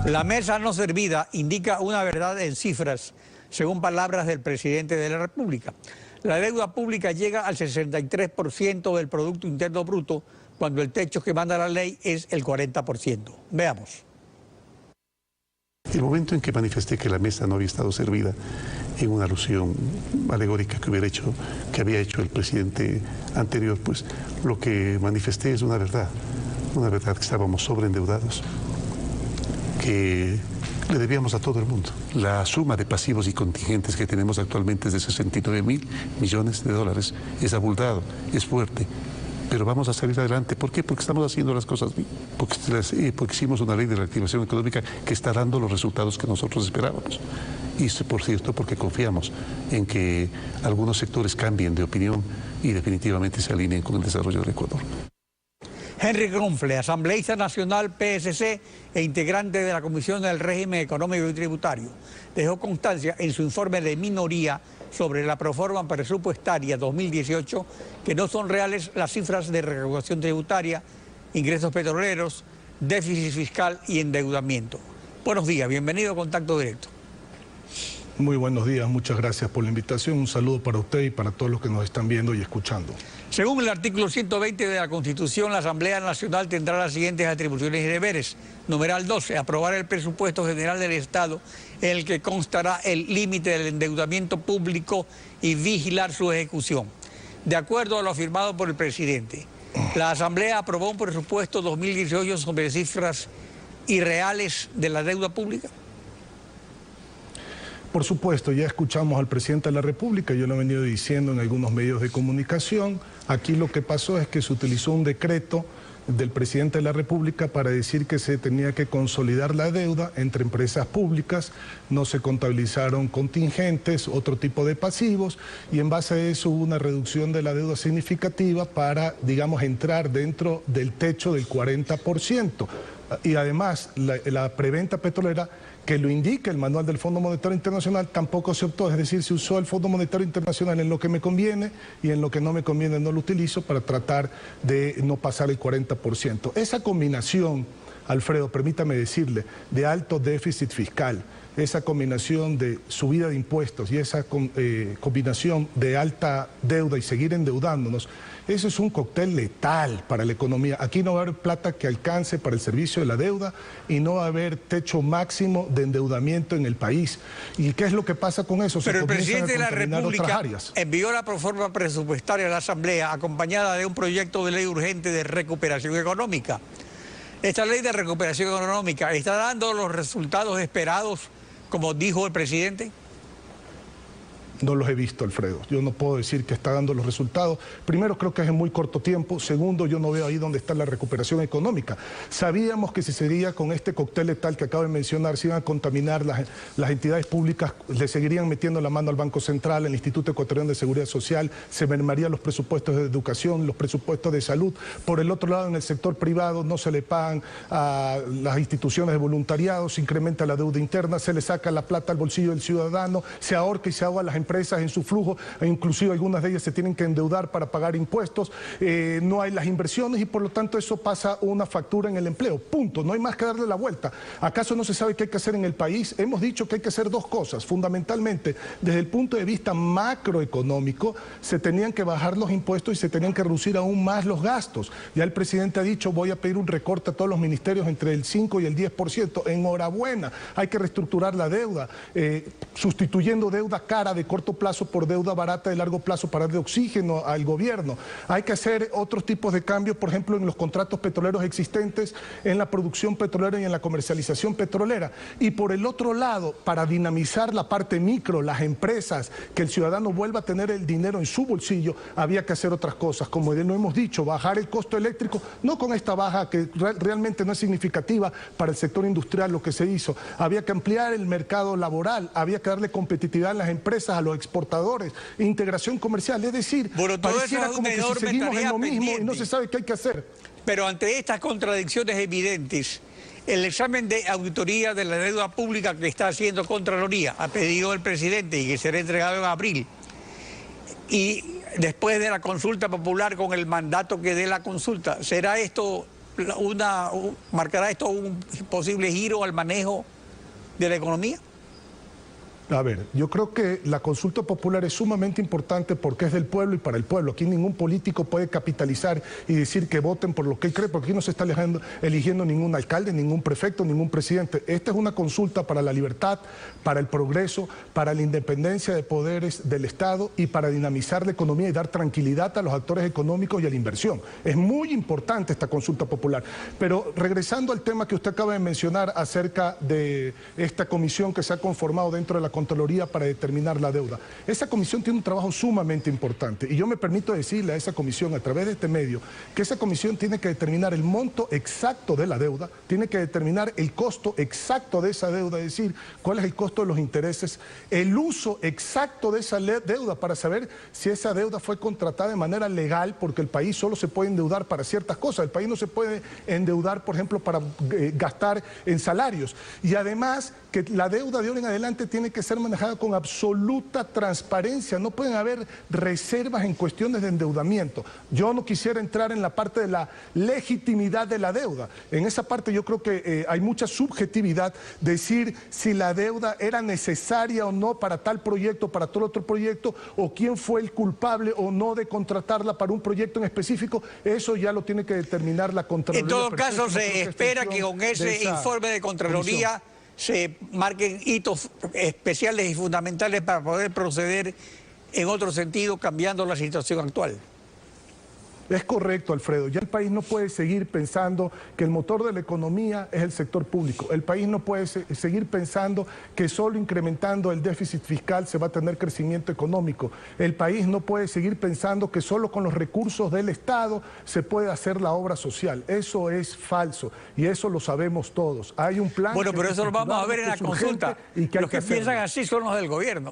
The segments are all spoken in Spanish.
La mesa no servida indica una verdad en cifras, según palabras del presidente de la República. La deuda pública llega al 63% del Producto Interno Bruto, cuando el techo que manda la ley es el 40%. Veamos. El momento en que manifesté que la mesa no había estado servida, en una alusión alegórica que había hecho el presidente anterior, pues lo que manifesté es una verdad que estábamos sobreendeudados, que le debíamos a todo el mundo. La suma de pasivos y contingentes que tenemos actualmente es de 69.000 millones de dólares. Es abultado, es fuerte, pero vamos a salir adelante. ¿Por qué? Porque estamos haciendo las cosas bien, porque hicimos una ley de reactivación económica que está dando los resultados que nosotros esperábamos. Y por cierto, porque confiamos en que algunos sectores cambien de opinión y definitivamente se alineen con el desarrollo del Ecuador. Henry Grunfle, asambleísta nacional PSC e integrante de la Comisión del Régimen Económico y Tributario, dejó constancia en su informe de minoría sobre la proforma presupuestaria 2018 que no son reales las cifras de recaudación tributaria, ingresos petroleros, déficit fiscal y endeudamiento. Buenos días, bienvenido a Contacto Directo. Muy buenos días, muchas gracias por la invitación. Un saludo para usted y para todos los que nos están viendo y escuchando. Según el artículo 120 de la Constitución, la Asamblea Nacional tendrá las siguientes atribuciones y deberes. Numeral 12, aprobar el presupuesto general del Estado, en el que constará el límite del endeudamiento público y vigilar su ejecución. De acuerdo a lo afirmado por el presidente, la Asamblea aprobó un presupuesto 2018 sobre cifras irreales de la deuda pública. Por supuesto, ya escuchamos al presidente de la República, yo lo he venido diciendo en algunos medios de comunicación. Aquí lo que pasó es que se utilizó un decreto del presidente de la República para decir que se tenía que consolidar la deuda entre empresas públicas, no se contabilizaron contingentes, otro tipo de pasivos, y en base a eso hubo una reducción de la deuda significativa para, digamos, entrar dentro del techo del 40%. Y además, la preventa petrolera, que lo indica el manual del Fondo Monetario Internacional, tampoco se optó, es decir, se usó el Fondo Monetario Internacional en lo que me conviene y en lo que no me conviene no lo utilizo para tratar de no pasar el 40%. Esa combinación, Alfredo, permítame decirle, de alto déficit fiscal, esa combinación de subida de impuestos y esa combinación de alta deuda y seguir endeudándonos, eso es un cóctel letal para la economía. Aquí no va a haber plata que alcance para el servicio de la deuda y no va a haber techo máximo de endeudamiento en el país. ¿Y qué es lo que pasa con eso? Pero el presidente de la República envió la proforma presupuestaria a la Asamblea acompañada de un proyecto de ley urgente de recuperación económica. Esta ley de recuperación económica está dando los resultados esperados, como dijo el presidente. No los he visto, Alfredo. Yo no puedo decir que está dando los resultados. Primero, creo que es en muy corto tiempo. Segundo, yo no veo ahí donde está la recuperación económica. Sabíamos que si sería con este cóctel letal que acabo de mencionar, se iban a contaminar las entidades públicas, le seguirían metiendo la mano al Banco Central, al Instituto Ecuatoriano de Seguridad Social, se mermarían los presupuestos de educación, los presupuestos de salud. Por el otro lado, en el sector privado no se le pagan a las instituciones de voluntariado, se incrementa la deuda interna, se le saca la plata al bolsillo del ciudadano, se ahorca y se ahoga a las empresas en su flujo, e inclusive algunas de ellas se tienen que endeudar para pagar impuestos, no hay las inversiones y por lo tanto eso pasa una factura en el empleo, punto, no hay más que darle la vuelta. ¿Acaso no se sabe qué hay que hacer en el país? Hemos dicho que hay que hacer dos cosas, fundamentalmente desde el punto de vista macroeconómico, se tenían que bajar los impuestos y se tenían que reducir aún más los gastos. Ya el presidente ha dicho, voy a pedir un recorte a todos los ministerios entre el 5 y el 10%, enhorabuena, hay que reestructurar la deuda, sustituyendo deuda cara de corto plazo por deuda barata de largo plazo para darle oxígeno al gobierno. Hay que hacer otros tipos de cambios, por ejemplo, en los contratos petroleros existentes, en la producción petrolera y en la comercialización petrolera. Y por el otro lado, para dinamizar la parte micro, las empresas, que el ciudadano vuelva a tener el dinero en su bolsillo, había que hacer otras cosas, como lo hemos dicho, bajar el costo eléctrico, no con esta baja que realmente no es significativa para el sector industrial lo que se hizo. Había que ampliar el mercado laboral, había que darle competitividad a las empresas, a los exportadores, integración comercial, es decir, bueno, pareciera como que si seguimos en lo mismo y no se sabe qué hay que hacer. Pero ante estas contradicciones evidentes, el examen de auditoría de la deuda pública que está haciendo Contraloría, ha pedido el presidente y que será entregado en abril, y después de la consulta popular con el mandato que dé la consulta, ¿será esto marcará esto un posible giro al manejo de la economía? A ver, yo creo que la consulta popular es sumamente importante porque es del pueblo y para el pueblo. Aquí ningún político puede capitalizar y decir que voten por lo que él cree, porque aquí no se está eligiendo ningún alcalde, ningún prefecto, ningún presidente. Esta es una consulta para la libertad, para el progreso, para la independencia de poderes del Estado y para dinamizar la economía y dar tranquilidad a los actores económicos y a la inversión. Es muy importante esta consulta popular. Pero regresando al tema que usted acaba de mencionar acerca de esta comisión que se ha conformado dentro de la Contraloría para determinar la deuda. Esa comisión tiene un trabajo sumamente importante y yo me permito decirle a esa comisión a través de este medio que esa comisión tiene que determinar el monto exacto de la deuda, tiene que determinar el costo exacto de esa deuda, es decir, cuál es el costo de los intereses, el uso exacto de esa deuda para saber si esa deuda fue contratada de manera legal, porque el país solo se puede endeudar para ciertas cosas, el país no se puede endeudar, por ejemplo, para gastar en salarios, y además que la deuda de ahora en adelante tiene que ser manejada con absoluta transparencia, no pueden haber reservas en cuestiones de endeudamiento. Yo no quisiera entrar en la parte de la legitimidad de la deuda, en esa parte yo creo que hay mucha subjetividad, decir si la deuda era necesaria o no para tal proyecto, para todo otro proyecto, o quién fue el culpable o no de contratarla para un proyecto en específico, eso ya lo tiene que determinar la Contraloría. En todo caso, se espera que con ese informe de Contraloría se marquen hitos especiales y fundamentales para poder proceder en otro sentido, cambiando la situación actual. Es correcto, Alfredo. Ya el país no puede seguir pensando que el motor de la economía es el sector público. El país no puede seguir pensando que solo incrementando el déficit fiscal se va a tener crecimiento económico. El país no puede seguir pensando que solo con los recursos del Estado se puede hacer la obra social. Eso es falso y eso lo sabemos todos. Hay un plan... Bueno, pero eso lo vamos a ver en la consulta. Los que piensan así son los del gobierno.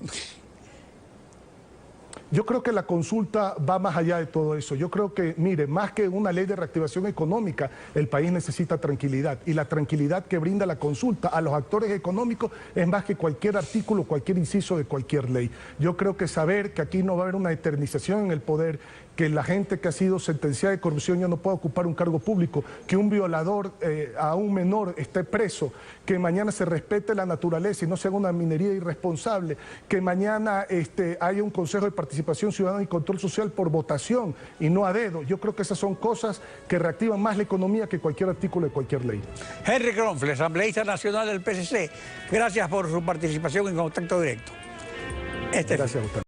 Yo creo que la consulta va más allá de todo eso. Yo creo que, mire, más que una ley de reactivación económica, el país necesita tranquilidad. Y la tranquilidad que brinda la consulta a los actores económicos es más que cualquier artículo, cualquier inciso de cualquier ley. Yo creo que saber que aquí no va a haber una eternización en el poder, que la gente que ha sido sentenciada de corrupción ya no pueda ocupar un cargo público, que un violador a un menor esté preso, que mañana se respete la naturaleza y no se haga una minería irresponsable, que mañana haya un Consejo de Participación Ciudadana y Control Social por votación y no a dedo. Yo creo que esas son cosas que reactivan más la economía que cualquier artículo de cualquier ley. Henry Kronfle, asambleísta nacional del PSC, gracias por su participación en Contacto Directo. Gracias a usted.